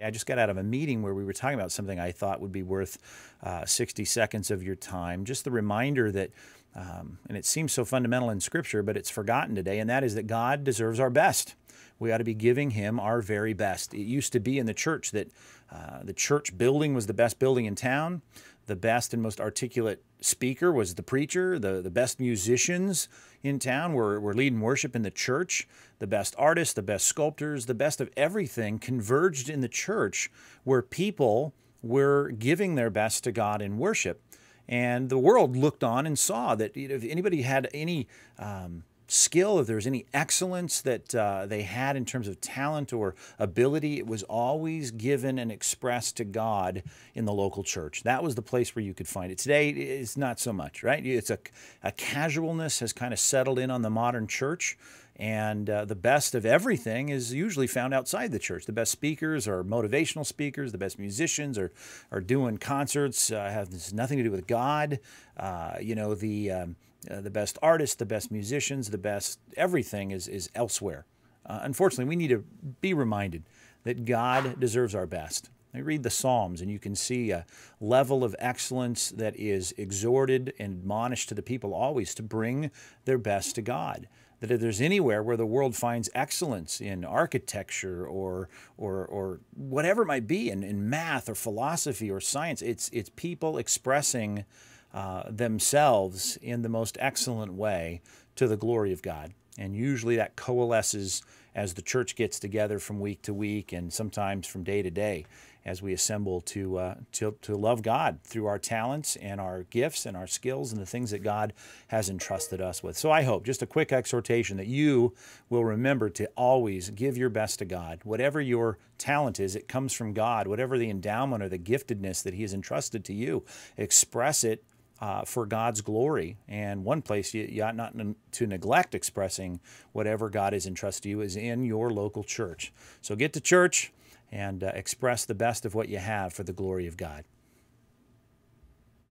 I just got out of a meeting where we were talking about something I thought would be worth 60 seconds of your time. Just the reminder that, and it seems so fundamental in Scripture, but it's forgotten today, and that is that God deserves our best. We ought to be giving Him our very best. It used to be in the church that the church building was the best building in town. The best and most articulate speaker was the preacher. The best musicians in town were leading worship in the church. The best artists, the best sculptors, the best of everything converged in the church, where people were giving their best to God in worship. And the world looked on and saw that if anybody had any skill, if there was any excellence that they had in terms of talent or ability, it was always given and expressed to God in the local church. That was the place where you could find it. Today, it's not so much, right? It's a casualness has kind of settled in on the modern church, and the best of everything is usually found outside the church. The best speakers are motivational speakers. The best musicians are doing concerts, has nothing to do with God. The best artists, the best musicians, the best everything is elsewhere. Unfortunately, we need to be reminded that God deserves our best. I read the Psalms, and you can see a level of excellence that is exhorted and admonished to the people always to bring their best to God. That if there's anywhere where the world finds excellence in architecture or whatever it might be, in math or philosophy or science, it's people expressing themselves in the most excellent way to the glory of God. And usually that coalesces as the church gets together from week to week and sometimes from day to day as we assemble to love God through our talents and our gifts and our skills and the things that God has entrusted us with. So I hope, just a quick exhortation, that you will remember to always give your best to God. Whatever your talent is, it comes from God. Whatever the endowment or the giftedness that He has entrusted to you, express it for God's glory. And one place you ought not to neglect expressing whatever God has entrusted you is in your local church. So get to church and express the best of what you have for the glory of God.